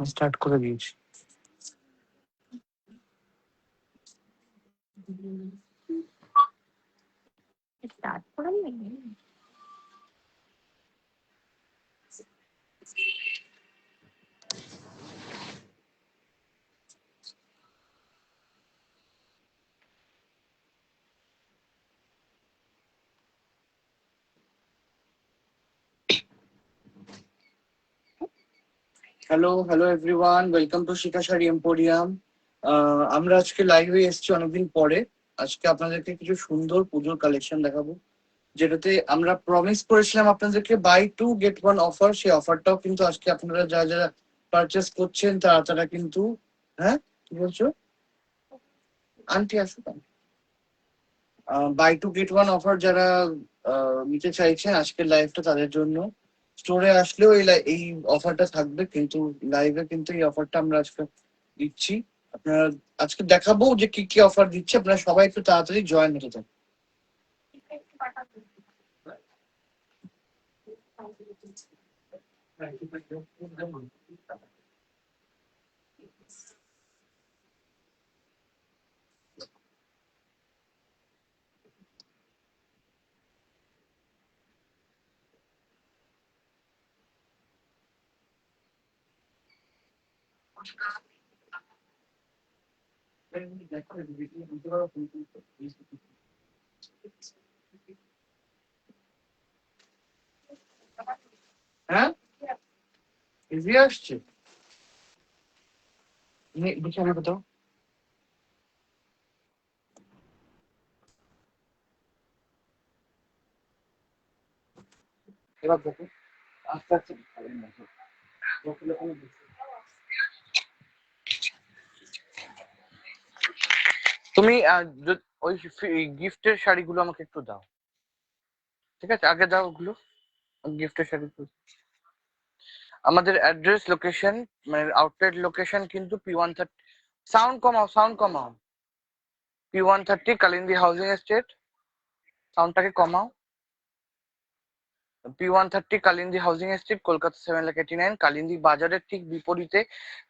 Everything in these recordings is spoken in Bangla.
স্টার্ট করে দিয়েছি। Hello everyone, welcome to Shikha sari emporium. আমরা আজকে লাইভে এসেছি অনেকদিন পরে। আজকে আপনাদেরকে কিছু সুন্দর পুজোর কালেকশন দেখাবো, যেটাতে আমরা প্রমিস করেছিলাম আপনাদেরকে বাই 2 get 1 অফার। সেই অফারটাও কিন্তু আজকে আপনারা যারা যারা পারচেস করছেন তারা কিন্তু, হ্যাঁ কি বলছো আন্টি, আসো বাই 2 get 1 অফার যারা নিতে চাইছেন আজকের লাইভটা তাদের জন্য। স্টোরে আসলেও এই অফারটা থাকবে, কিন্তু লাইভে কিন্তু এই অফারটা আমরা আজকে দিচ্ছি। আপনারা আজকে দেখাবো যে কি কি অফার দিচ্ছে, আপনারা সবাই একটু তাড়াতাড়ি জয়েন হতে থাকুন। হ্যাঁ ইজি আসছে, দেখে আমাকে তো এবার দেখো আস্তে আস্তে তুমি ওই গিফটের শাড়িগুলো আমাকে একটু দাও, ঠিক আছে? আগে দাও ওগুলো, গিফটের শাড়িগুলো। আমাদের অ্যাড্রেস লোকেশন মানে আউটলেট লোকেশন কিন্তু P130। সাউন্ড কমাও। P130 কালিন্দী হাউজিং এস্টেট, সাউন্ডটাকে কমাও। P130 Kalindi housing estate, Kolkata 7,89,000, Kalindi বাজারের ঠিক বিপরীতে।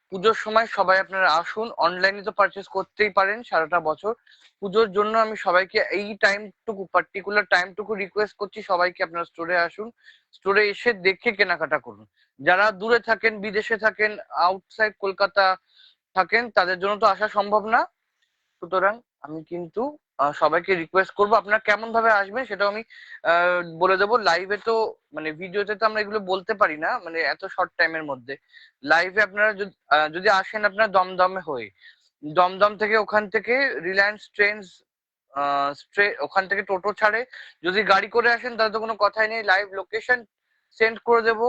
পুজোর সময় সবাই আপনারা আসুন, অনলাইনে তো পারচেস করতেই পারেন সারাটা বছর। পুজোর জন্য আমি সবাইকে এই টাইমটুকু, পার্টিকুলার টাইমটুকু রিকোয়েস্ট করছি, সবাইকে আপনারা স্টোরে আসুন, স্টোরে এসে দেখে কেনাকাটা করুন। যারা দূরে থাকেন, বিদেশে থাকেন, আউটসাইড কলকাতা থাকেন, তাদের জন্য তো আসা সম্ভব না। সুতরাং আমি কিন্তু সবাইকে রিকোয়েস্ট করবো আপনারা কেমন ভাবে আসবেন সেটাও আমি বলে দেবো। লাইভে তো মানে ভিডিওতে তো আমরা এগুলো বলতে পারি না, মানে এত শর্ট টাইমের মধ্যে। লাইভে আপনারা যদি আসেন আপনারা দমদমে হয়ে, দমদম থেকে ওখান থেকে রিলায়েন্স ট্রেন্স, ওখান থেকে টোটো ছাড়ে। যদি গাড়ি করে আসেন তাহলে তো কোনো কথাই নেই, লাইভ লোকেশন সেন্ড করে দেবো।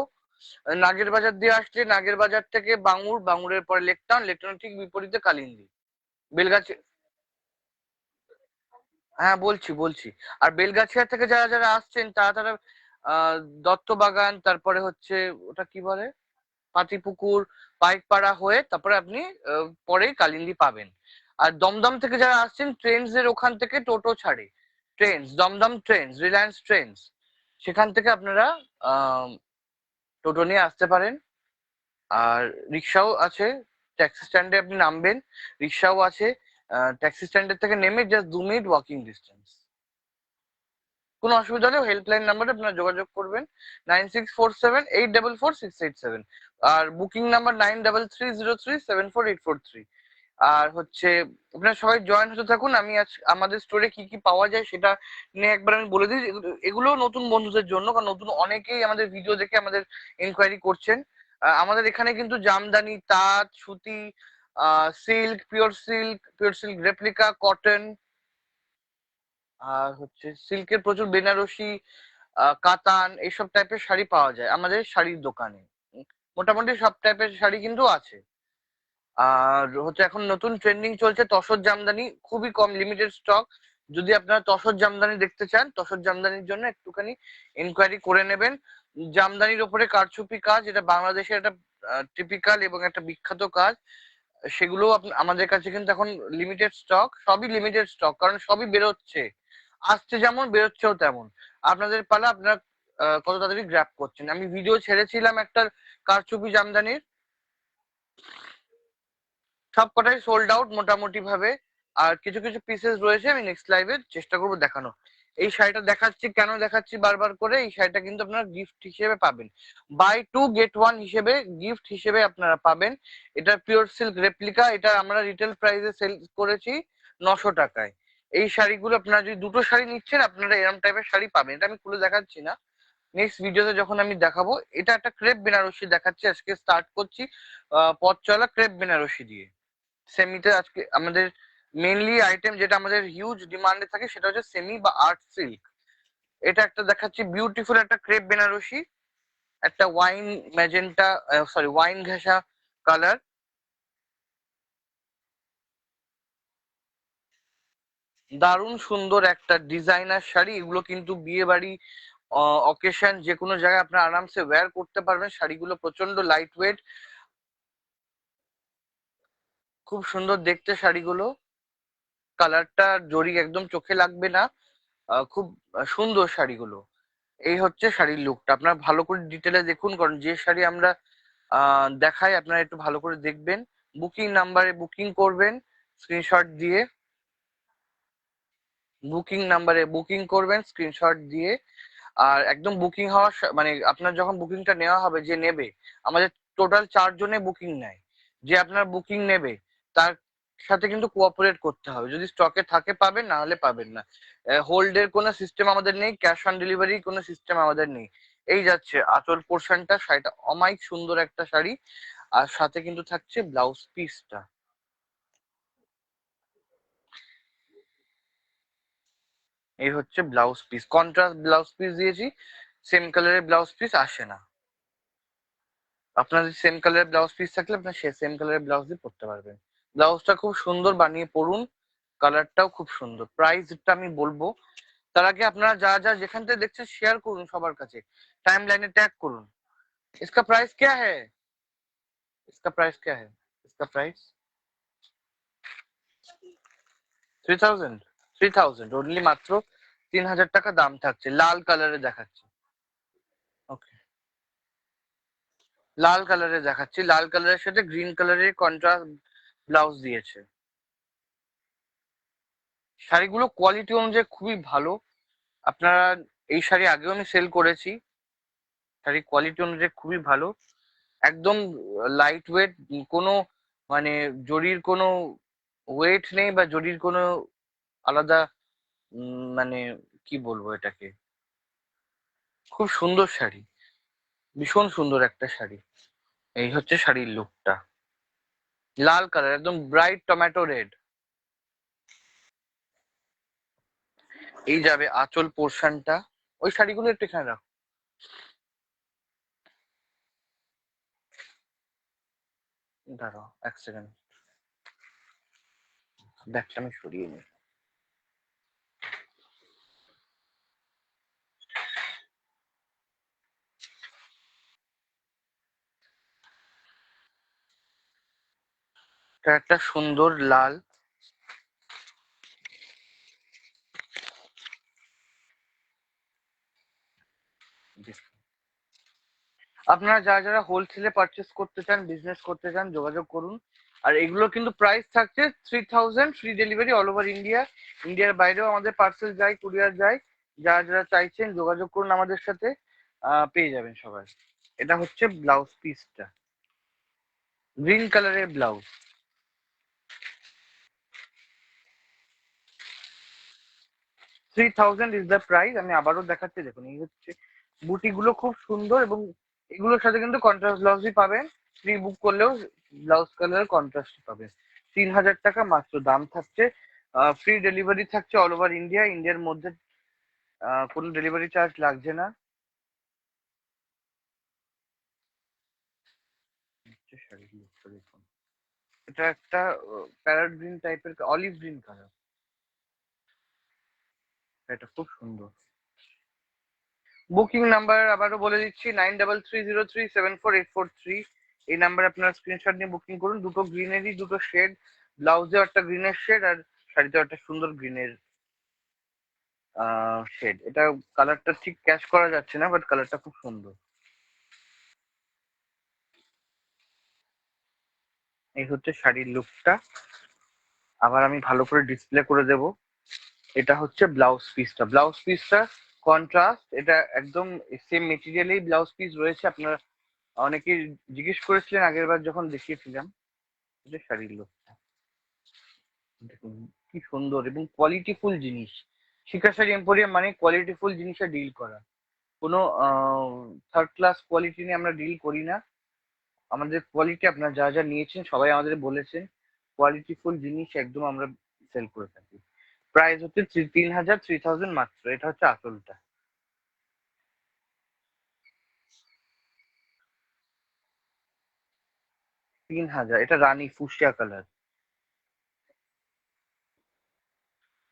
নাগের বাজার দিয়ে আসলে নাগের বাজার থেকে বাঙুর, বাঙুরের পরে লেকটাউন, লেকটাউনের ঠিক বিপরীতে কালিন্দী। বেলগাছি, হ্যাঁ বলছি। আর বেলগাছিয়া থেকে যারা যারা আসছেন তারা দত্তবাগান, তারপরে হচ্ছে ওটা কি বলে, পাতিপুকুর, পাইকপাড়া হয়ে তারপরে আপনি পরেই কালিন্দী পাবেন। আর দমদম থেকে যারা আসছেন ট্রেন্স এর ওখান থেকে টোটো ছাড়ে, trains, Dum Dum trains, Reliance trains, সেখান থেকে আপনারা টোটো নিয়ে আসতে পারেন। আর রিক্সাও আছে, ট্যাক্সি স্ট্যান্ডে আপনি নামবেন, রিক্সাও আছে। ট্যাক্সি স্ট্যান্ডের থেকে নেমে জাস্ট 2 মিনিট ওয়াকিং ডিস্টেন্স। কোনো অসুবিধা হলে হেল্পলাইন নাম্বারে আপনারা যোগাযোগ করবেন, 9647844687। আর বুকিং নাম্বার 9330374843। আর হচ্ছে আপনারা সবাই জয়েন হতে থাকুন। আমি আজ আমাদের স্টোরে কি কি পাওয়া যায় সেটা নিয়ে একবার আমি বলে দিই। এগুলো নতুন বন্ধুদের জন্য, কারণ নতুন অনেকেই আমাদের ভিডিও দেখে আমাদের এনকোয়ারি করছেন। আমাদের এখানে কিন্তু জামদানি, তাঁত, সুতি, silk, pure silk replica, cotton, আর হচ্ছে সিল্কের প্রচুর বেনারসি, কাতান, এইসব টাইপের শাড়ি পাওয়া যায় আমাদের শাড়ির দোকানে। মোটামুটি সব টাইপের শাড়ি কিন্তু আছে। আর হচ্ছে এখন নতুন ট্রেন্ডিং চলছে তসর জামদানি, খুবই কম, লিমিটেড স্টক। যদি আপনারা তসর জামদানি দেখতে চান, তসর জামদানির জন্য একটুখানি এনকোয়ারি করে নেবেন। জামদানির ওপরে কারচুপি কাজ, এটা বাংলাদেশের একটা টিপিক্যাল এবং একটা বিখ্যাত কাজ। সেগুলো আমাদের কাছে কিন্তু এখন লিমিটেড স্টক, সবই লিমিটেড স্টক, কারণ সবই বেরোচ্ছে। আসছে যেমন বেরোচ্ছেও তেমন। আপনাদের পালা, আপনারা কত তাড়াতাড়ি গ্র্যাব করছেন। আমি ভিডিও ছেড়েছিলাম একটা কারচুপি জামদানির, সব কটাই সোল্ড আউট মোটামুটি ভাবে। আর কিছু কিছু পিসেস রয়েছে, আমি নেক্সট লাইভে চেষ্টা করবো দেখানো। এই শাড়িটা দেখাচ্ছি কেন দেখাচ্ছি বারবার করে, এই শাড়িটা কিন্তু আপনারা গিফট হিসেবে পাবেন, বাই টু গেট ওয়ান হিসেবে গিফট হিসেবে আপনারা পাবেন। এটা পিওর সিল্ক রেপ্লিকা, এটা আমরা রিটেল প্রাইসে সেল করেছি 900 টাকায়। এই শাড়িগুলো আপনারা যদি দুটো শাড়ি নিচ্ছেন, আপনারা এরকম টাইপের শাড়ি পাবেন। এটা আমি খুলে দেখাচ্ছি না, নেক্সট ভিডিওতে যখন আমি দেখাবো। এটা একটা ক্রেপ বেনারসি দেখাচ্ছি, আজকে স্টার্ট করছি পথ চলা ক্রেপ বেনারসি দিয়ে। সেমিতে আজকে আমাদের মেনলি আইটেম যেটা আমাদের হিউজ ডিমান্ডে থাকে সেটা হচ্ছে সেমি বা আর্ট সিল্ক। এটা একটা দেখাচ্ছি বিউটিফুল একটা ক্রেপ বেনারসি, একটা ওয়াইন ম্যাজেন্টা, সরি ওয়াইন ঘেঁষা কালার। দারুণ সুন্দর একটা ডিজাইনার শাড়ি। এগুলো কিন্তু বিয়ে বাড়ি, অকেশন, যে কোনো জায়গায় আপনারা আরামসে ওয়্যার করতে পারবেন। শাড়িগুলো প্রচন্ড লাইট ওয়েট, খুব সুন্দর দেখতে শাড়িগুলো। কালারটা জরি একদম চোখে লাগবে না, খুব সুন্দর শাড়িগুলো। এই হচ্ছে শাড়ির লুকটা, আপনারা ভালো করে ডিটেলে দেখুন, কারণ যে শাড়ি আমরা দেখাই আপনারা একটু ভালো করে দেখবেন। বুকিং নাম্বারে বুকিং করবেন স্ক্রিনশট দিয়ে, বুকিং নাম্বারে বুকিং করবেন স্ক্রিনশট দিয়ে। আর একদম বুকিং হওয়ার মানে আপনার যখন বুকিংটা নেওয়া হবে, যে নেবে, আমাদের টোটাল 4 জনে বুকিং নেয়, যে আপনার বুকিং নেবে তার সাথে কিন্তু কোঅপারেট করতে হবে। যদি স্টকে থাকে পাবেন, না হলে পাবেন না। হোল্ডের কোনো সিস্টেম আমাদের নেই, ক্যাশ অন ডেলিভারি কোনো সিস্টেম আমাদের নেই। এই যাচ্ছে আঁচল পোর্শনটা, শাড়িটা অমাইক সুন্দর একটা শাড়ি। আর সাথে কিন্তু থাকছে ব্লাউজ পিসটা। এই হচ্ছে blouse piece, contrast blouse piece দিয়েছি, সেম কালারের ব্লাউজ পিস আসে না। আপনার সেম কালারের ব্লাউজ পিস থাকলে আপনার সে সেম কালারের ব্লাউজ দিয়ে পরতে পারবেন। ব্লাউজটা খুব সুন্দর বানিয়ে পরুন, কালারটাও খুব সুন্দর। প্রাইসটা আমি বলবো, তার আগে আপনারা যা যা যেখান থেকে দেখছেন শেয়ার করুন সবার কাছে, টাইম লাইনে ট্যাগ করুন। इसका प्राइस क्या है? इसका प्राइस क्या है? इसका प्राइस 3000, 3000 অনলি, মাত্র 3000 টাকা দাম থাকছে। লাল কালারে দেখাচ্ছি, ওকে, লাল কালারে দেখাচ্ছি, লাল কালারের সাথে গ্রিন কালারের কন্ট্রাস্ট ব্লাউজ দিয়েছে। শাড়িগুলো কোয়ালিটি অনুযায়ী খুবই ভালো। আপনারা, এই শাড়ি আগেও আমি সেল করেছি, শাড়ি কোয়ালিটি অনুযায়ী খুবই ভালো, একদম লাইট ওয়েট, কোনো মানে জরির কোনো ওয়েট নেই, বা জরির কোনো আলাদা মানে কি বলবো এটাকে, খুব সুন্দর শাড়ি, ভীষণ সুন্দর একটা শাড়ি। এই হচ্ছে শাড়ির লুকটা, লাল কালার একদম ব্রাইট টমেটো রেড। এই যাবে আঁচল পোর্শনটা। ওই শাড়িগুলো একটু এখানে রাখো, দাঁড়াও 1 সেকেন্ড, ব্যাগটা আমি সরিয়ে নিই। এটা একটা সুন্দর লাল, আপনারা যারা যারা হোলসেলে পারচেস করতে চান, বিজনেস করতে চান, যোগাযোগ করুন। আর এগুলো কিন্তু প্রাইস থাকছে 3000, free delivery all over India. ইন্ডিয়ার বাইরেও আমাদের পার্সেল যায়, কুরিয়ার যায়। যারা যারা চাইছেন যোগাযোগ করুন আমাদের সাথে, পেয়ে যাবেন সবাই। এটা হচ্ছে ব্লাউজ পিসটা, গ্রিন কালারের ব্লাউজ। 3000 is the price. আমি আবারও দেখাচ্ছি, দেখুন এই হচ্ছে বুটিগুলো খুব সুন্দর, এবং এগুলোর সাথে কিন্তু কন্ট্রাস্ট ব্লাউজই পাবেন। প্রি বুক করলেও ব্লাউজ কালার কন্ট্রাস্ট পাবেন। 3000 টাকা মাত্র দাম থাকছে। ফ্রি ডেলিভারি থাকছে অল ওভার ইন্ডিয়া, ইন্ডিয়ার মধ্যে কোনো ডেলিভারি চার্জ লাগছে না। শাড়ির লুকটা দেখুন, এটা একটা প্যারট গ্রিন টাইপের, অলিভ গ্রিন কালার, এটা খুব সুন্দর। বুকিং নাম্বার আবারও বলে দিচ্ছি, 9330374843। এই নাম্বারে আপনারা স্ক্রিনশট নিয়ে বুকিং করুন। দুটো গ্রিনেরই দুটো শেড, ব্লাউজেও একটা গ্রিনের শেড, আর শাড়িতেও একটা সুন্দর গ্রিনের শেড। এটা কালারটা ঠিক ক্যাচ করা যাচ্ছে না, বাট কালারটা খুব সুন্দর। এই হচ্ছে শাড়ির লুকটা। আবার আমি ভালো করে ডিসপ্লে করে দেব। এটা হচ্ছে ব্লাউজ পিসটা। ব্লাউজ পিসটা কন্ট্রাস্ট, এটা একদম সেম মেটেরিয়ালেই ব্লাউজ পিস রয়েছে। আপনারা অনেকেই জিজ্ঞেস করেছিলেন আগের বার যখন দেখিয়েছিলাম। এটা শাড়ির লুকটা দেখুন, কি সুন্দর এবং কোয়ালিটিফুল জিনিস। শিখা শাড়ি এম্পোরিয়াম মানে কোয়ালিটিফুল জিনিসে ডিল করা। কোনো থার্ড ক্লাস কোয়ালিটি নিয়ে আমরা ডিল করি না। আমাদের কোয়ালিটি, আপনারা যা যা নিয়েছেন সবাই আমাদের বলেছেন, কোয়ালিটিফুল জিনিস একদম আমরা সেল করে থাকি। প্রাইস হচ্ছে 3,000 মাত্র। এটা হচ্ছে আসলটা। 3,000। এটা রানী ফুসিয়া কালার,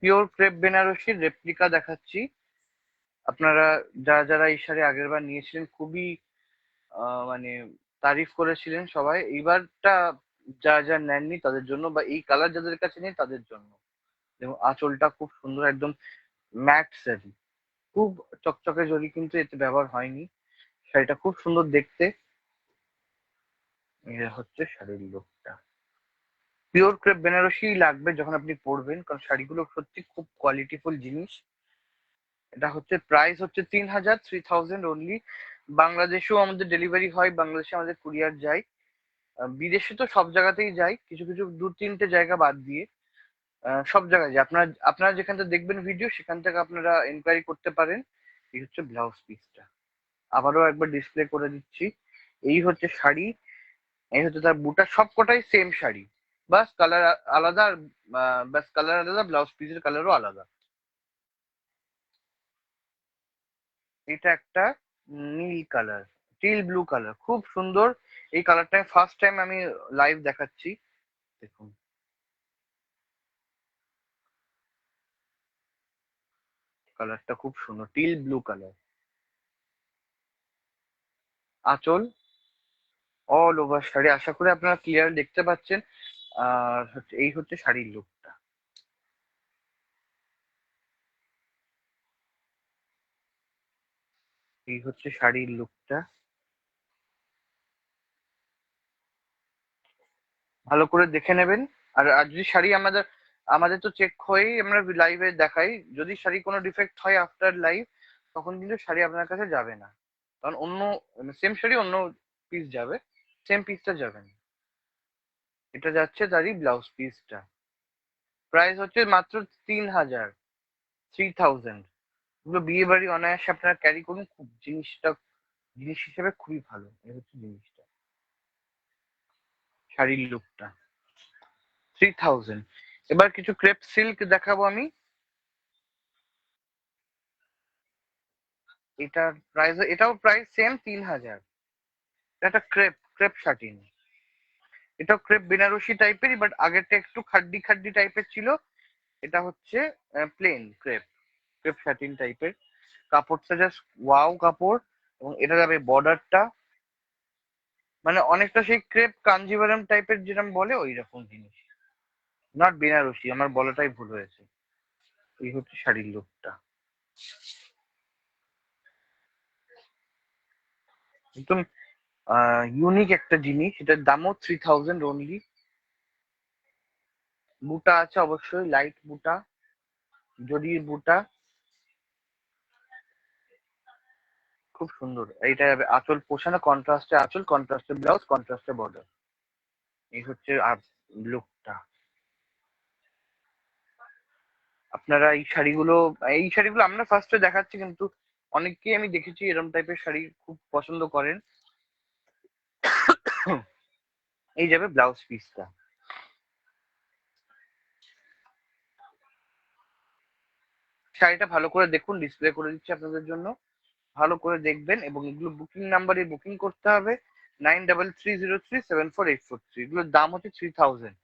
পিওর ক্রেপ বেনারসির রেপ্লিকা দেখাচ্ছি। আপনারা যারা যারা এই শাড়ি আগের বার নিয়েছিলেন খুবই মানে তারিফ করেছিলেন সবাই। এইবারটা যারা যারা নেননি তাদের জন্য, বা এই কালার যাদের কাছে নেই তাদের জন্য। এবং আঁচলটা খুব সুন্দর, একদম ম্যাট শাড়ি, খুব চকচকে জরি কিন্তু এতে ব্যবহার হয়নি। শাড়িটা খুব সুন্দর দেখতে। এটা হচ্ছে শাড়ির লুকটা। পিওর ক্রেপ বেনারসি লাগবে যখন আপনি পরবেন, কারণ শাড়িগুলো সত্যি খুব কোয়ালিটিফুল জিনিস। এটা হচ্ছে প্রাইস হচ্ছে 3,000 অনলি। বাংলাদেশেও আমাদের ডেলিভারি হয়, বাংলাদেশে আমাদের কুরিয়ার যায়। বিদেশে তো সব জায়গাতেই যায়, কিছু কিছু দু তিনটে জায়গা বাদ দিয়ে সব জায়গায় যায়। আপনারা আপনারা যেখান থেকে দেখবেন ভিডিও সেখান থেকে আপনারা এনকোয়ারি করতে পারেন। এই হচ্ছে ব্লাউজ পিসটা। আবারও একবার ডিসপ্লে করে দিচ্ছি। এই হচ্ছে শাড়ি, এই হচ্ছে তার বুটা। সবকটাই সেম শাড়ি, বাস কালার আলাদা। আর বাস কালার আলাদা, ব্লাউজ পিসের কালারও আলাদা। এটা একটা নীল কালার, টিল ব্লু কালার, খুব সুন্দর। এই কালারটা ফার্স্ট টাইম আমি লাইভ দেখাচ্ছি। দেখুন, কালারটা খুব সুন্দর, টিল ব্লু কালার। আঁচল অল ওভার শাড়ি, আশা করি আপনারা ক্লিয়ার দেখতে পাচ্ছেন। আর এই হচ্ছে শাড়ির লুকটা। এই হচ্ছে শাড়ির লুকটা। ভালো করে দেখে নেবেন। আর আর যদি শাড়ি আমাদের আমাদের তো চেক হয়েই আমরা লাইভে দেখাই। যদি শাড়ি কোনো ডিফেক্ট হয় আফটার লাইভ, তখন কিন্তু শাড়ি আপনার কাছে যাবে না। কারণ অন্য সেম শাড়ি অন্য পিস যাবে, সেম পিসটা যাবে না। এটা যাচ্ছে তারই ব্লাউজ পিসটা। প্রাইস হচ্ছে মাত্র 3,000, 3,000। এগুলো বিয়ে বাড়ি অনায়াসে আপনারা ক্যারি করুন, খুব জিনিসটা জিনিস হিসেবে খুবই ভালো। এই হচ্ছে জিনিসটা, শাড়ির লুকটা। 3,000। এবার কিছু ক্রেপ সিল্ক দেখাবো আমি। এটার প্রাইস, এটাও প্রাইস সেম 3,000। এটা ক্রেপ ক্রেপ শাটিন। এটাও ক্রেপ বেনারসি টাইপেরই, বাট আগেরটা একটু খাড্ডি খাড্ডি টাইপের ছিল। এটা হচ্ছে প্লেন ক্রেপ, ক্রেপ শাটিন টাইপের। কাপড়টা জাস্ট ওয়াও কাপড়। এবং এটা যাবে বর্ডারটা, মানে অনেকটা সেই ক্রেপ কাঞ্জিভারাম টাইপের যেরকম বলে ওই রকম জিনিস। নট বেনারসি, আমার বলাটাই ভুল হয়েছে। এই হচ্ছে শাড়ির লুকটা। একদম ইউনিক একটা জিনিস। এটার দামও 3,000 অনলি। বুটা আছে অবশ্যই, লাইট বুটা, জরির বুটা, খুব সুন্দর। এইটা যাবে আঁচল পোষানো, কন্ট্রাস্টে আঁচল, কন্ট্রাস্টে ব্লাউজ, কন্ট্রাস্টে বর্ডার। এই হচ্ছে আর লুকটা। আপনারা এই শাড়িগুলো আমরা ফার্স্টে দেখাচ্ছি, কিন্তু অনেককেই আমি দেখেছি এরকম টাইপের শাড়ি খুব পছন্দ করেন। এই যাবে ব্লাউজ পিসটা। শাড়িটা ভালো করে দেখুন, ডিসপ্লে করে দিচ্ছি আপনাদের জন্য। ভালো করে দেখবেন। এবং এগুলো বুকিং নাম্বারে বুকিং করতে হবে, 9330374843। এগুলোর দাম হচ্ছে 3,000।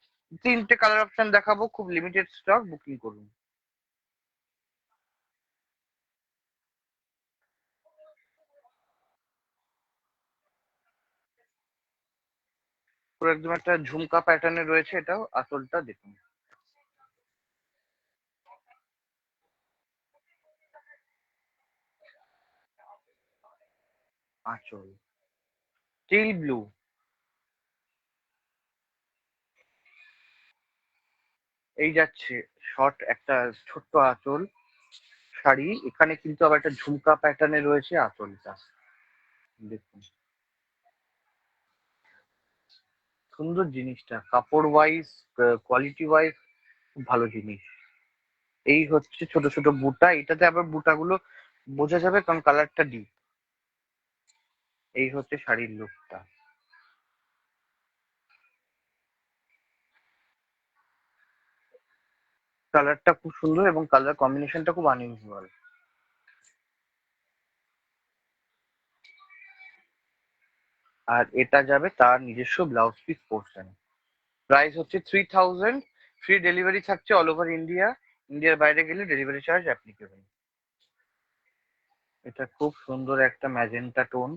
তিনটে কালার অপশন দেখাবো, খুব লিমিটেড স্টক, বুকিং করুন। পুরো একদম একটা ঝুমকা প্যাটার্নে রয়েছে। এটাও আঁচলটা দেখুন। আঁচল টিল ব্লু, এই যাচ্ছে শর্ট একটা ছোট্ট আঁচল শাড়ি, এখানে কিন্তু আবার একটা ঝুমকা প্যাটার্নে রয়েছে আঁচলটা, দেখুন সুন্দর জিনিসটা, কাপড় ওয়াইজ কোয়ালিটি ওয়াইজ খুব ভালো জিনিস। এই হচ্ছে ছোট ছোট বুটা, এটাতে আবার বুটাগুলো বোঝা যাবে কারণ কালারটা ডিপ। এই হচ্ছে শাড়ির লুকটা, কালারটা খুব সুন্দর এবং কালার কম্বিনেশনটা খুব আনইউজুয়াল। আর এটা যাবে তার নিজস্ব ব্লাউজ পিস পোর্শন। প্রাইস হচ্ছে 3000, ফ্রি ডেলিভারি থাকছে অল ওভার ইন্ডিয়া, ইন্ডিয়ার বাইরে গেলে ডেলিভারি চার্জ অ্যাপ্লিকেবল। এটা খুব সুন্দর একটা ম্যাজেন্টা টোন,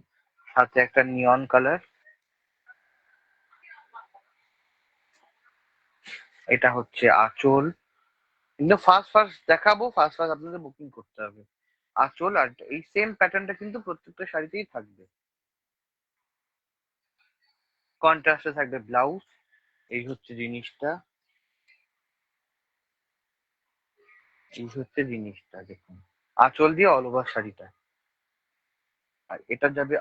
সাথে একটা নিয়ন কালার। এটা হচ্ছে আঁচল, কিন্তু ফার্স্ট ফার্স্ট দেখাবো, ফার্স্ট ফার্স্ট আপনাদের বুকিং করতে হবে। আঁচল আর এই সেম প্যাটার্নটা কিন্তু প্রত্যেকটা শাড়িতেই থাকবে, কন্ট্রাস্টে থাকবে ব্লাউজ। এই হচ্ছে জিনিসটা, এই হচ্ছে জিনিসটা দেখুন, আঁচল দিয়ে অল ওভার শাড়িটা। আর এটা যাবে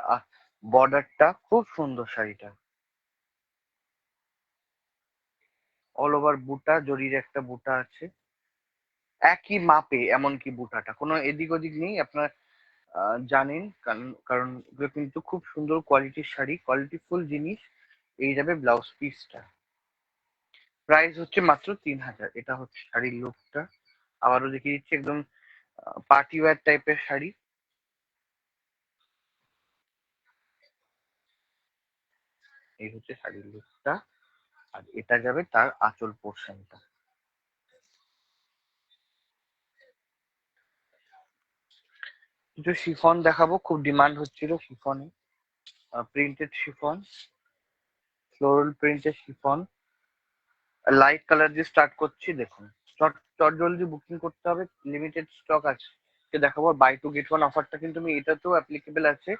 বর্ডারটা খুব সুন্দর শাড়িটা, অল ওভার বুটা, জরির একটা বুটা আছে একই মাপে, এমনকি বুটাটা কোনো এদিক ওদিক নেই, আপনার জানেন, কারণ কারণ এগুলো কিন্তু খুব সুন্দর কোয়ালিটির শাড়ি, কোয়ালিটিফুল জিনিস। এই যাবে ব্লাউজ পিসটা, প্রাইস হচ্ছে মাত্র 3000। এটা হচ্ছে শাড়ির লুকটা, আবারও দেখিয়ে দিচ্ছি, একদম পার্টি ওয়্যার টাইপের শাড়ি। এই হচ্ছে শাড়ির লুকটা, আর এটা যাবে তার আঁচল পোর্শনটা। কিছু শিফন দেখাবো, খুব ডিমান্ড হচ্ছিল শিফনে, printed chiffon, floral printed chiffon, light colour দিয়ে স্টার্ট করছি দেখুন। চট চট জলদি বুকিং করতে হবে, লিমিটেড স্টক আছে। দেখাবো বাই টু গেট ওয়ান অফারটা কিন্তু আমি এটাতেও অ্যাপ্লিকেবল আছে,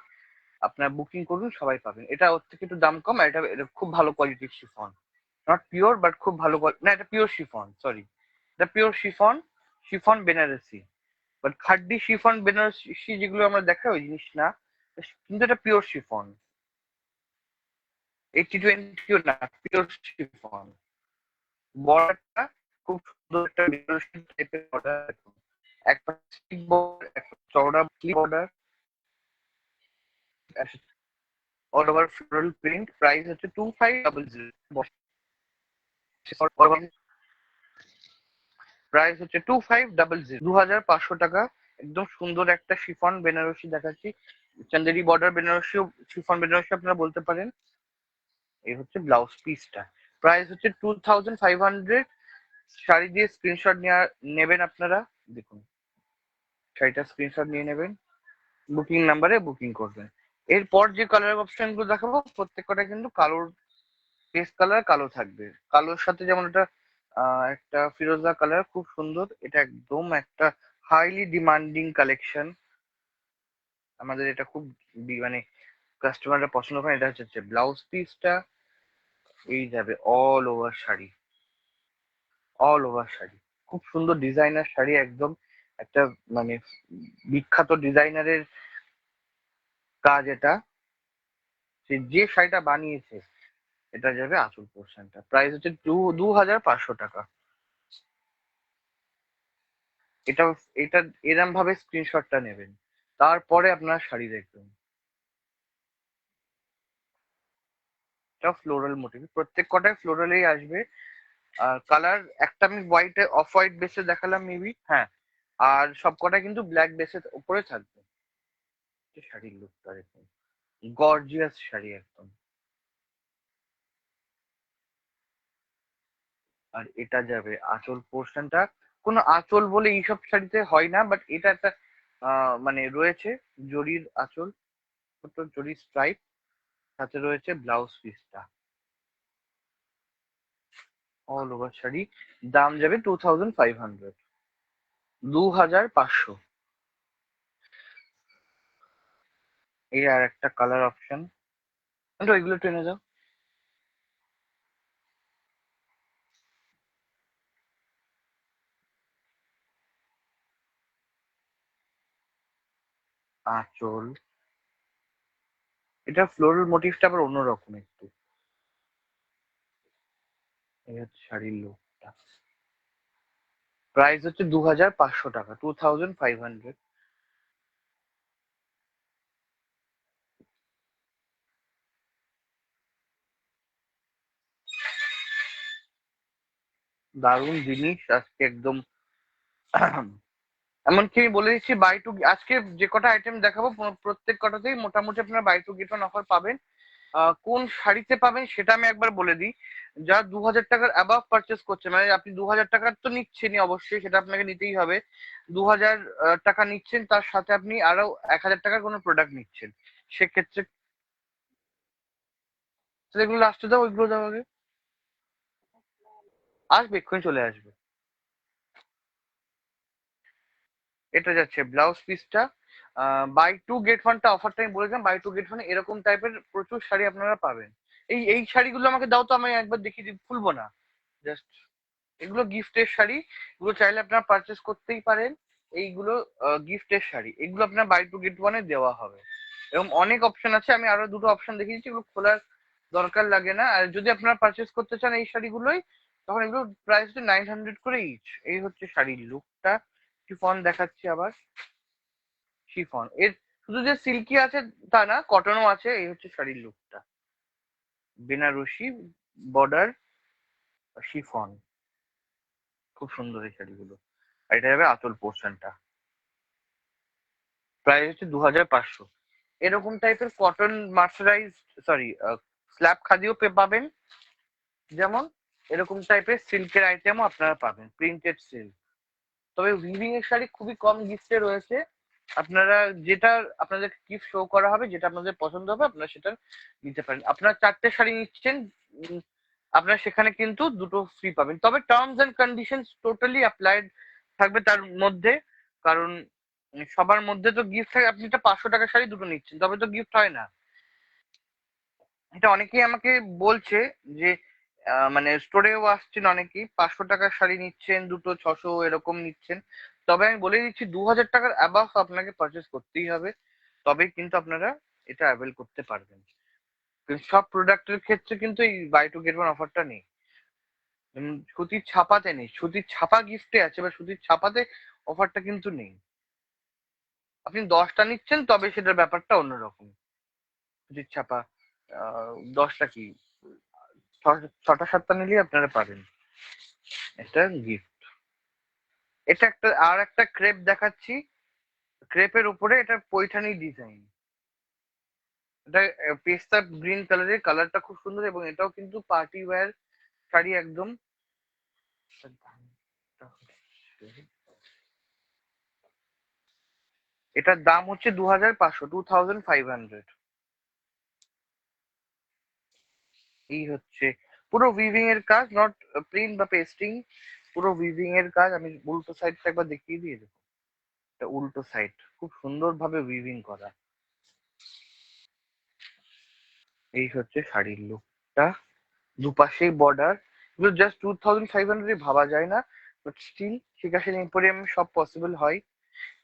আপনার বুকিং করুন সবাই পাবেন। এটা ওর থেকে একটু দাম কম, আর এটা খুব ভালো কোয়ালিটির শিফন, নট পিওর বাট খুব ভালো না এটা পিওর শিফন, সরি এটা pure chiffon, chiffon Banarasi. But khaddi chiffon Banarasi যেগুলো আমরা দেখাই ওই জিনিস না, কিন্তু এটা পিওর শিফন, 80-20 না, পিওর শিফন। বর্ডারটা খুব সুন্দর একটা বেনারসি টাইপের বর্ডার, একটা স্লিপ বর্ডার, একটা চওড়া border, all over floral print. Price হচ্ছে 2500, প্রাইস হচ্ছে 2500, 2500 টাকা। একদম সুন্দর একটা শিফন বেনারসি দেখাচ্ছি, চান্দেরি বর্ডার বেনারসি, শিফন বেনারসি আপনারা বলতে পারেন। এই হচ্ছে ব্লাউজ পিসটা, প্রাইস হচ্ছে 2500। শাড়ি দিয়ে স্ক্রিনশট নেবেন আপনারা, দেখুন শাড়িটা স্ক্রিনশট নিয়ে নেবেন, বুকিং নাম্বারে বুকিং করবেন। এরপর যে কালার অপশন গুলো দেখাবো প্রত্যেকটা কিন্তু কালোর, পেস্ট কালার কালো থাকবে, কালোর সাথে যেমন এটা একটা ফিরোজা কালার খুব সুন্দর, এটা একদম একটা হাইলি ডিমান্ডিং কালেকশন, আমাদের এটা খুব মানে কাস্টমাররা পছন্দ করে। এটা হচ্ছে ব্লাউজ পিসটা, এই যাবে all over sari, all over sari, খুব সুন্দর ডিজাইনার শাড়ি একদম, একটা মানে বিখ্যাত ডিজাইনারের কাজ এটা, সে যে শাড়িটা বানিয়েছে। এটা যাবে আঁচল পোর্শনটা, প্রাইস হচ্ছে 2500 টাকা। এটা এটা এরম ভাবে স্ক্রিনশটটা নেবেন, তারপরে আপনার শাড়ি দেখবেন। এটা ফ্লোরাল মোটিভ, প্রত্যেক কটায় ফ্লোরালেই আসবে। আর কালার একটা আমি হোয়াইট, অফ হোয়াইট বেসে দেখালাম মেবি, হ্যাঁ, আর সব কটা কিন্তু ব্ল্যাক বেসের উপরে থাকবে। যে শাড়ির লুকটা দেখুন, গর্জিয়াস শাড়ি একদম। আর এটা যাবে আঁচল পোর্শনটা, কোনো আঁচল বলে এইসব শাড়িতে হয় না, বাট এটা একটা মানে রয়েছে জরির আঁচল, ছোট জরির স্ট্রাইপ, সাথে রয়েছে ব্লাউজ পিসটা, অল ওভার শাড়ি। দাম যাবে 2500, 2500। এই আর একটা কালার অপশন, ওইগুলো টেনে দাও। আঁচল, এটা ফ্লোরাল মোটিভটা আবার অন্যরকম একটু। এই হচ্ছে শাড়ির লুকটা। প্রাইস হচ্ছে 2500 টাকা, 2500। দারুণ জিনিস আজকে একদম। এমনকি আমি বলে দিচ্ছি বাই টু, আজকে যে কটা আইটেম দেখাবো প্রত্যেক কটাতেই মোটামুটি আপনারা buy two get one offer পাবেন। কোন শাড়িতে পাবেন সেটা আমি একবার বলে দিই। যা 2000 টাকার অ্যাবাভ পারচেস করছে, মানে আপনি 2000 টাকার তো নিচ্ছেনই অবশ্যই, সেটা আপনাকে নিতেই হবে। 2000 টাকা নিচ্ছেন, তার সাথে আপনি আরো 1000 টাকার কোনো প্রোডাক্ট নিচ্ছেন, সেক্ষেত্রে তাহলে এগুলো লাস্টে দাও, ওইগুলো দাও আগে। আসবে, এক্ষুনি চলে আসবে। এটা যাচ্ছে ব্লাউজ পিসটা। বাই টু গেট ওয়ানটা অফারটা আমি বলেছিলাম, বাই টু গেট ওয়ান এরকম টাইপের প্রচুর শাড়ি আপনারা পাবেন। এই শাড়িগুলো আমাকে দাও তো, আমি একবার দেখিয়ে দিই, খুলবো না, জাস্ট। এগুলো গিফটের শাড়ি, এগুলো চাইলে আপনারা পারচেস করতেই পারেন। এইগুলো গিফটের শাড়ি, এগুলো আপনার বাই টু গেট ওয়ানে দেওয়া হবে। এবং অনেক অপশন আছে, আমি আরো দুটো অপশন দেখিয়ে দিচ্ছি, এগুলো খোলার দরকার লাগে না। আর যদি আপনারা পারচেস করতে চান এই শাড়িগুলোই, তখন এগুলো প্রাইস হচ্ছে 900 করে ইচ। এই হচ্ছে শাড়ির লুকটা। শিফন দেখাচ্ছি আবার, শিফন এর শুধু যে সিল্কি আছে তা না, কটনও আছে। এই হচ্ছে শাড়ির লুকটা, বেনারসি বর্ডার, শিফন, খুব সুন্দর এই শাড়িগুলো। আর এটা যাবে আঁচল পোর্শনটা। প্রাইস হচ্ছে 2500। এরকম টাইপের কটন মার্সারাইজ, সরি, স্ল্যাব খাদিও পাবেন, যেমন এরকম টাইপের সিল্কের আইটেমও আপনারা পাবেন, প্রিন্টেড সিল্ক। তবে উইভিং এর শাড়ি খুবই কম গিফটে রয়েছে। আপনারা যেটা আপনাদের গিফট শো করা হবে, যেটা আপনাদের পছন্দ হবে, আপনারা সেটা নিতে পারেন। আপনারা 4টে শাড়ি নিচ্ছেন, উম, আপনারা সেখানে কিন্তু দুটো ফ্রি পাবেন। তবে terms and conditions totally applied থাকবে তার মধ্যে। কারণ সবার মধ্যে তো গিফট থাকে, আপনি তো 500 টাকার শাড়ি দুটো নিচ্ছেন, তবে তো গিফট হয় না। এটা অনেকেই আমাকে বলছে যে মানে স্টোরেও আসছেন অনেকেই, 500 টাকার শাড়ি নিচ্ছেন, দুটো 600 এরকম নিচ্ছেন। তবে আমি বলে দিচ্ছি, 2000 টাকার অ্যাবাভ আপনাকে পারচেস করতেই হবে, তবেই কিন্তু আপনারা এটা অ্যাভেল করতে পারবেন। কিন্তু সব প্রোডাক্টের ক্ষেত্রে কিন্তু এই বাই টু গেট ওয়ান অফারটা নেই। সুতির ছাপাতে নেই, সুতির ছাপা গিফটে আছে, বা সুতির ছাপাতে অফারটা কিন্তু নেই। আপনি 10টা নিচ্ছেন, তবে সেটার ব্যাপারটা অন্যরকম। সুতির ছাপা 10টা কি, 6টা 7টা নিলেই আপনারা পাবেন এটা গিফট। এটা একটা আর একটা ক্রেপ দেখাচ্ছি, ক্রেপের উপরে এটা পৈঠানি ডিজাইন। এটা পেস্তা গ্রিন কালারের, কালারটা খুব সুন্দর, এবং এটাও কিন্তু পার্টি ওয়্যার শাড়ি একদম। এটার দামটা হচ্ছে- এটার দাম হচ্ছে 2500, 2500। এই হচ্ছে পুরো উইভিং এর কাজ, নট প্রিন্ট বা পেস্টিং, পুরো উইভিং এর কাজ। আমি উল্টো সাইডটা একবার দেখিয়ে দিয়ে দেবো। এটা উল্টো সাইড, খুব সুন্দর ভাবে উইভিং করা। এই হচ্ছে শাড়ির লুকটা, দুপাশেই বর্ডার। এগুলো জাস্ট 2500 ভাবা যায় না, বাট স্টিল শিখা এম্পোরিয়াম সব পসিবল হয়।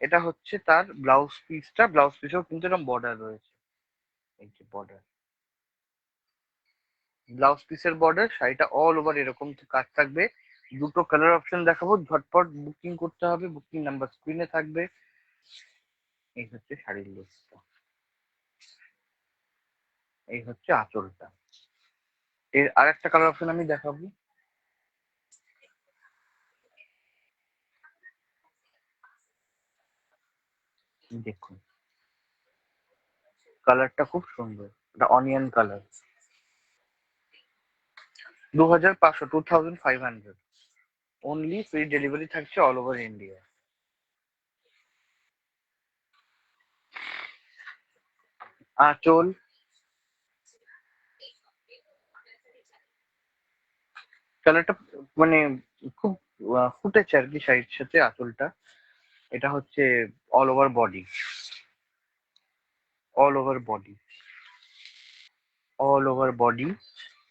এটা হচ্ছে তার ব্লাউজ পিসটা, ব্লাউজ পিসেও কিন্তু এরকম বর্ডার রয়েছে। এই যে বর্ডার, ব্লাউজ পিসের বর্ডার, শাড়িটা অল ওভার এরকম তো কাজ থাকবে। দুটো কালার অপশন দেখাবো, ঝটপট বুকিং করতে হবে, বুকিং নাম্বার স্ক্রিনে থাকবে। এই হচ্ছে শাড়ির লুকটা, এই হচ্ছে আঁচলটা। এর আর একটা কালার অপশন আমি দেখাবো, দেখুন কালারটা খুব সুন্দর, এটা onion colour. 2500, 2500 only. Free delivery থাকছে অল ওভার ইন্ডিয়া। আঁচল, কালারটা মানে খুব ফুটেছে আর কি শাড়ির সাথে আঁচলটা। এটা হচ্ছে all over body. All over body, all over body.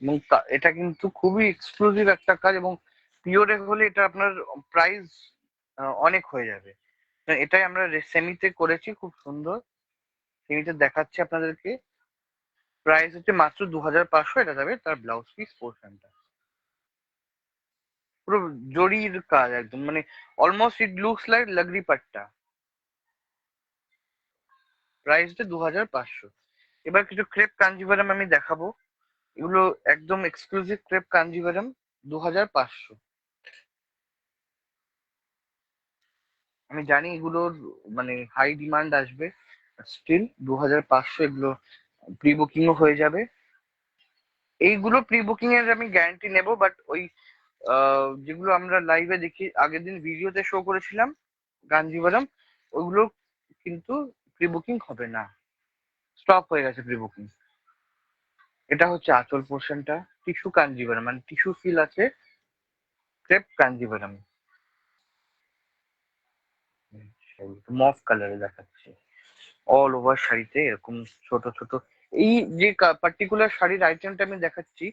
এবং এটা কিন্তু খুবই এক্সক্লুসিভ একটা কাজ, এবং পিওরে হলে এটা আপনার প্রাইস অনেক হয়ে যাবে। এটাই আমরা সেমিতে করেছি, খুব সুন্দর। সেমিতে দেখাচ্ছি আপনাদেরকে। প্রাইস হচ্ছে মাত্র 2500। এটা যাবে তার ব্লাউজ পিস পোর্শনটা, পুরো জরির কাজ একদম, মানে অলমোস্ট ইট লুকস লাইক লাগরি পাট্টা। প্রাইস হচ্ছে 2500। এবার কিছু ক্রেপ কাঞ্জিভারাম আমি দেখাবো। এগুলো একদম এক্সক্লুসিভ ক্রেপ কাঞ্জিভারাম, 2500। আমি জানি এগুলোর মানে হাই ডিমান্ড আসবে, স্টিল 2500 এগুলো প্রি বুকিংও হয়ে যাবে। এইগুলো প্রি বুকিং এর আমি গ্যারান্টি নেব, বাট ওই যেগুলো আমরা লাইভে দেখি, আগের দিন ভিডিওতে শো করেছিলাম গাঞ্জিভারাম, ওইগুলো কিন্তু প্রি বুকিং হবে না, স্টপ হয়ে গেছে প্রি বুকিং। এটা হচ্ছে আঁচল পোর্শনটা, টিস্যু কাঞ্জিভারাম, মানে টিস্যু ফিল আছে, ক্রেপ কাঞ্জিভারাম। মফ কালারে দেখাচ্ছে, অল ওভার শাড়িতে এরকম ছোট ছোট। এই যে পার্টিকুলার শাড়ির আইটেমটা আমি দেখাচ্ছি,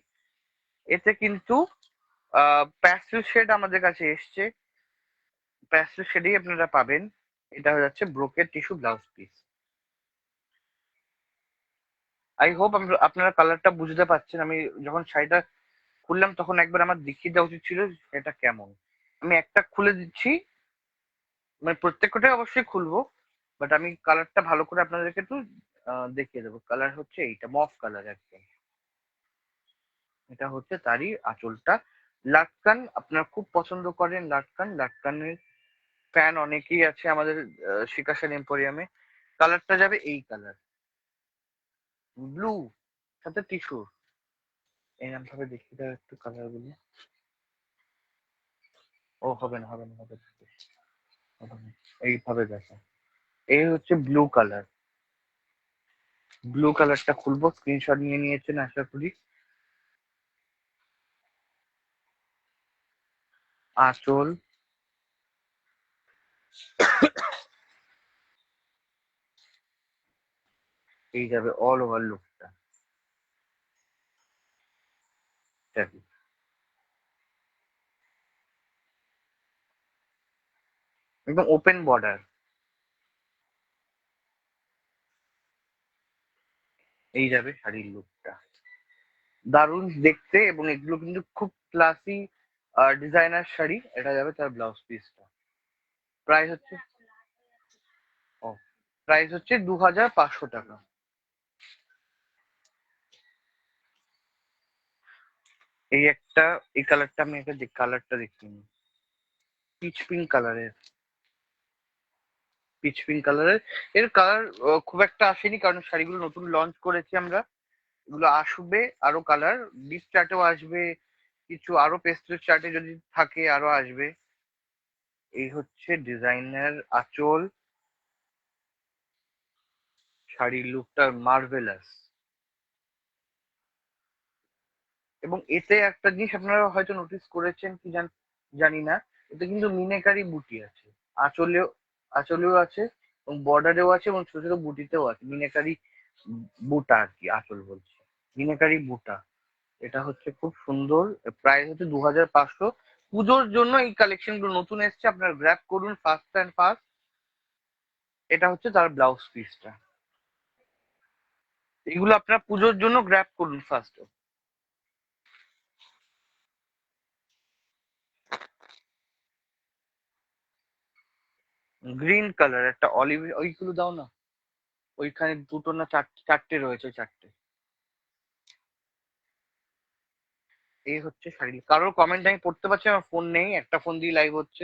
এতে কিন্তু প্যাস্টেল শেড আমাদের কাছে এসছে, প্যাস্টেল শেডেই আপনারা পাবেন। এটা হয়ে যাচ্ছে brocade tissue blouse piece. I hope আপনারা কালারটা বুঝতে পারছেন। আমি যখন শাড়িটা খুললাম তখন একবার আমার দেখিয়ে দেওয়া উচিত ছিল এটা কেমন। আমি একটা খুলে দিচ্ছি, মানে প্রত্যেকটাই অবশ্যই খুলবো, বাট আমি কালারটা ভালো করে আপনাদেরকে একটু দেখিয়ে দেবো। কালার হচ্ছে এইটা, মফ কালার একদম। এটা হচ্ছে তারই আঁচলটা। লাটকান আপনারা খুব পছন্দ করেন, লাটকান, লাটকানের ফ্যান অনেকেই আছে আমাদের শিকাশন এম্পোরিয়ামে। কালারটা যাবে এই কালার, ব্লু, সাথে টিস্যু। এরকম ভাবে দেখিয়ে দাও একটু কালার গুলো। ও হবে না, হবে না, হবে না, হবে না। এইভাবে দেখো, এই হচ্ছে ব্লু কালার। ব্লু কালারটা খুলবো, স্ক্রিনশট নিয়ে নিয়েছেন আশা করি। আঁচল, এই যাবে অল ওভার লুকটা। একদম ওপেন বর্ডার, এই যাবে শাড়ির লুকটা। দারুণ দেখতে, এবং এগুলো কিন্তু খুব ক্লাসি ডিজাইনার শাড়ি। এটা যাবে তার ব্লাউজ পিসটা। প্রাইস হচ্ছে, ও, প্রাইস হচ্ছে 2500 টাকা। এই একটা, এই কালারটা আমি একটা কালারটা দেখিনি, পিচ পিঙ্ক কালারের, পিচ পিঙ্ক কালারের। এর কালার খুব একটা আসেনি, কারণ শাড়িগুলো নতুন লঞ্চ করেছি আমরা। এগুলো আসবে আরো কালার, ডিপ চার্টেও আসবে, কিছু আরো পেস্টেল চার্টে যদি থাকে আরো আসবে। এই হচ্ছে ডিজাইনার আঁচল, শাড়ির লুকটা মার্ভেলাস। এবং এতে একটা জিনিস আপনারা হয়তো নোটিস করেছেন কি জানি না, এতে কিন্তু মিনেকারি বুটি আছে। আঁচলেও, আঁচলেও আছে, এবং বর্ডারেও আছে, এবং ছোট ছোট বুটিতেও আছে মিনেকারি বুটা আর কি, আঁচল বলছি, মিনেকারি বুটা। এটা হচ্ছে খুব সুন্দর। প্রাইস হচ্ছে 2500। পুজোর জন্য এই কালেকশন গুলো নতুন এসছে, আপনারা গ্র্যাব করুন ফার্স্ট অ্যান্ড ফার্স্ট। এটা হচ্ছে তার ব্লাউজ পিসটা। এগুলো আপনারা পুজোর জন্য গ্র্যাব করুন ফার্স্ট। গ্রিন কালার একটা অলিভ, ওইগুলো দাও না, ওইখানে দুটো না চারটে, চারটে রয়েছে, চারটে। এই হচ্ছে শাড়ি। কারোর কমেন্ট আমি পড়তে পারছি, আমার ফোন নেই, একটা ফোন দিয়ে লাইভ হচ্ছে।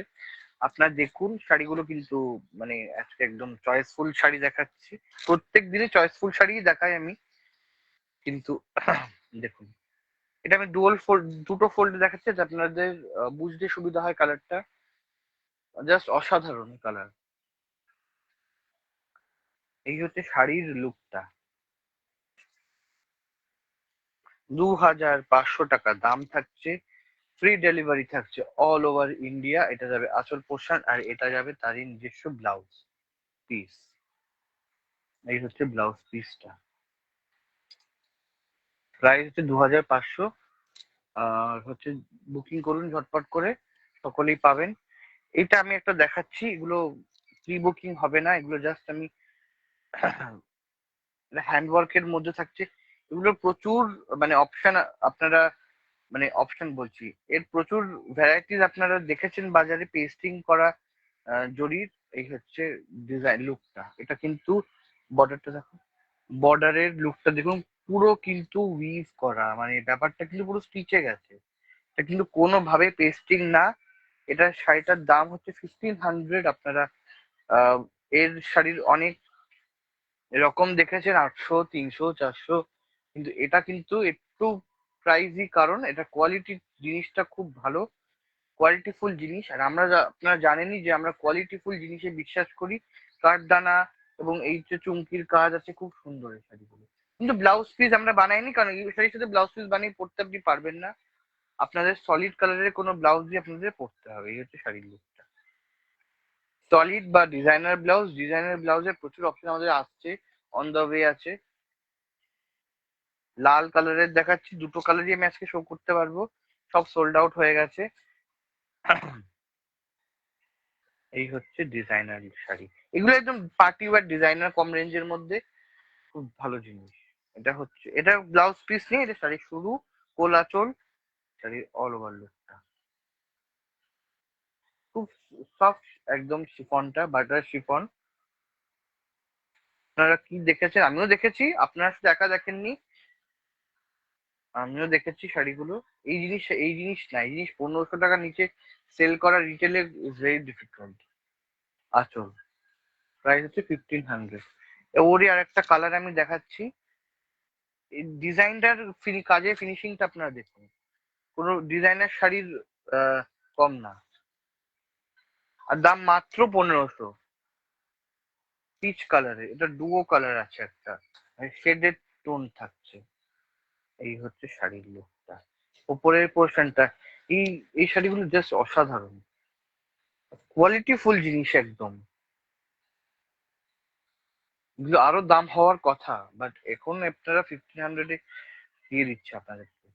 আপনার দেখুন শাড়িগুলো কিন্তু, মানে আজকে একদম চয়েসফুল শাড়ি দেখাচ্ছি। প্রত্যেক দিনে চয়েসফুল শাড়ি দেখাই আমি, কিন্তু দেখুন, এটা আমি ডুয়াল ফোল্ড, দুটো ফোল্ডে দেখাচ্ছি যাতে আপনাদের বুঝতে সুবিধা হয় কালারটা। জাস্ট অসাধারণ কালার। এই হচ্ছে শাড়ির লুকটা। 2500 টাকা দাম থাকছে, ফ্রি ডেলিভারি থাকছে অল ওভার ইন্ডিয়া। এটা যাবে আঁচল পোর্শন, আর এটা যাবে তারই নিজস্ব ব্লাউজ পিস। এই হচ্ছে ব্লাউজ পিসটা, প্রাইস হচ্ছে 2500। আর হচ্ছে বুকিং করুন ঝটপট করে, সকলেই পাবেন। এটা আমি একটা দেখাচ্ছি, এগুলো প্রি বুকিং হবে না, এগুলো জাস্ট আমি হ্যান্ডওয়ার্কের মধ্যে থাকছে। এগুলো প্রচুর মানে অপশন, আপনারা মানে অপশন বলছি, এর প্রচুর ভ্যারাইটিস আপনারা দেখেছেন বাজারে পেস্টিং করা জরির। এই হচ্ছে ডিজাইন লুকটা, এটা কিন্তু বর্ডারটা দেখো, বর্ডারের লুকটা দেখুন, পুরো কিন্তু উইভ করা, মানে ব্যাপারটা কিন্তু পুরো স্টিচে গেছে, এটা কিন্তু কোনোভাবে পেস্টিং না। এটা শাড়িটার দাম হচ্ছে 1500। আপনারা এর শাড়ির অনেক এরকম দেখেছেন 800, 300, 400, কিন্তু এটা কিন্তু একটু প্রাইসই, কারণ এটা কোয়ালিটি জিনিসটা খুব ভালো, কোয়ালিটিফুল জিনিস। আর আমরা আপনারা জানেনই যে আমরা কোয়ালিটিফুল জিনিসে বিশ্বাস করি। কাঠদানা এবং এই যে চুমকির কাজ আছে, খুব সুন্দর এই শাড়িগুলো। কিন্তু ব্লাউজ পিস আমরা বানাইনি, কারণ এই শাড়ির সাথে ব্লাউজ পিস বানিয়ে পরতে আপনি পারবেন না, আপনাদের সলিড কালারের কোনো ব্লাউজ দিয়ে আপনাদের পরতে হবে। এই হচ্ছে শাড়ির লুকটা, সলিড বা ডিজাইনার ব্লাউজ। ডিজাইনার ব্লাউজের প্রচুর অপশন আমাদের আসছে, অন দ্য ওয়ে আছে। লাল কালারের দেখাচ্ছি, দুটো কালারই আমি আজকে শো করতে পারবো, সব সোল্ড আউট হয়ে গেছে। এই হচ্ছে ডিজাইনার শাড়ি, এগুলো একদম পার্টি ওয়্যার ডিজাইনার, কম রেঞ্জের মধ্যে খুব ভালো জিনিস। এটা হচ্ছে, এটা ব্লাউজ পিস নেই, এটা শাড়ি শুরু, কোলাচল, শাড়ির অল ওভার লুকটা খুব সফট, একদম শিফনটা বাটার শিফন। আপনারা কি দেখেছেন, আমিও দেখেছি, আপনারা শুধু একা দেখেননি, আমিও দেখেছি শাড়িগুলো। এই জিনিস না, এই জিনিস 1500 টাকার নিচে সেল করা রিটেলে ইজ ভেরি ডিফিকাল্ট। আচল, প্রাইস হচ্ছে 1500। ওরই আর একটা কালার আমি দেখাচ্ছি, এই ডিজাইনটার কাজে ফিনিশিংটা আপনারা দেখুন, কোনো ডিজাইনার শাড়ির কম না। আর দাম মাত্র 1500। পিচ কালারে, এটা ডুও কালার আছে একটা, শেডেড টোন থাকছে। এই হচ্ছে শাড়ির লুকটা, উপরের পোর্শনটা। এই এই শাড়িগুলো জাস্ট অসাধারণ, কোয়ালিটি ফুল জিনিস একদম। এগুলো আরো দাম হওয়ার কথা, বাট এখন আপনারা 1500-এ দিয়ে দিচ্ছে আপনাদেরকে।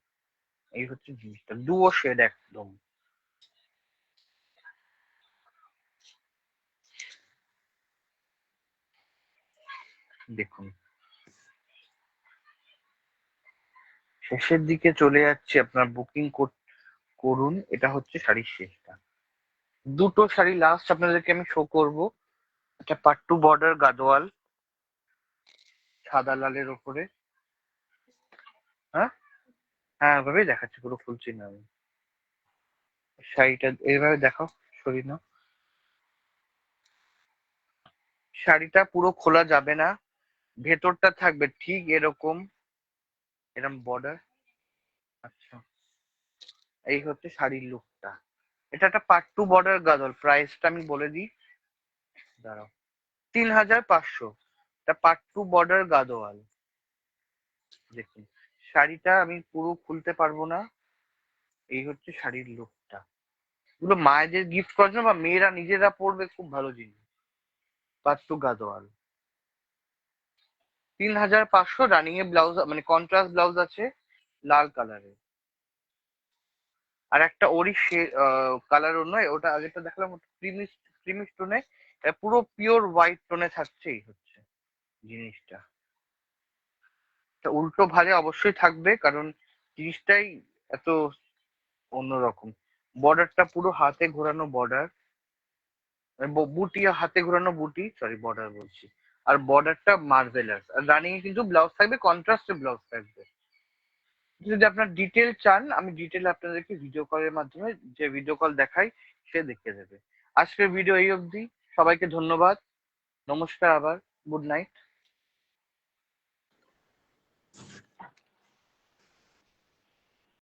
এই হচ্ছে জিনিসটা, ডুও শেড একদম। দেখুন, শেষের দিকে চলে যাচ্ছে, আপনার বুকিং করুন। এটা হচ্ছে শাড়ির শেষটা, দুটো শাড়ি লাস্ট আপনাদেরকে আমি শো করব। একটা পাট্টু বর্ডার গাদোয়াল, সাদা লালের ওপরে। হ্যাঁ, হ্যাঁ, এভাবেই দেখাচ্ছি, পুরো খুলছি না আমি। শাড়িটা এইভাবে দেখাও, সরি না, শাড়িটা পুরো খোলা যাবে না, ভেতরটা থাকবে ঠিক এরকম, এরকম বর্ডার। আচ্ছা, এই হচ্ছে শাড়ির লুকটা। এটা একটা পাট্টু বর্ডার গাদল, প্রাইসটা আমি বলে দিই, দাঁড়াও, 3500। এটা পাট্টু বর্ডার গাদোয়াল। দেখুন, শাড়িটা আমি পুরো খুলতে পারবো না। এই হচ্ছে শাড়ির লুকটা, এগুলো মায়েদের গিফট করার জন্য বা মেয়েরা নিজেরা পরবে, খুব ভালো জিনিস। পাট্টু গাদোয়াল, 3500। রানিং এ ব্লাউজ, মানে কন্ট্রাস্ট ব্লাউজ আছে লাল কালারের। আর একটা ওরই কালার নয়, ওটা আগেরটা দেখলাম ক্রিমি, ক্রিমি টোনে, পুরো পিওর হোয়াইট টোনে থাকছে। এই হচ্ছে জিনিসটা, তা উল্টো ভাজে অবশ্যই থাকবে, কারণ জিনিসটাই এত অন্যরকম। বর্ডারটা পুরো হাতে ঘোরানো বর্ডার, বুটি, হাতে ঘোরানো বুটি, সরি বর্ডার বলছি। আর বর্ডারটা মার্ভেলাস, আর রানিং এ কিন্তু ব্লাউজ থাকবে, কন্ট্রাস্টে ব্লাউজ থাকবে। যদি আপনার ডিটেল চান, আমি ডিটেল আপনাদেরকে ভিডিও কলের মাধ্যমে, যে ভিডিও কল দেখাই সে দেখিয়ে দেবে। আজকের ভিডিও এই অবধি, সবাইকে ধন্যবাদ, নমস্কার, আবার গুড নাইট।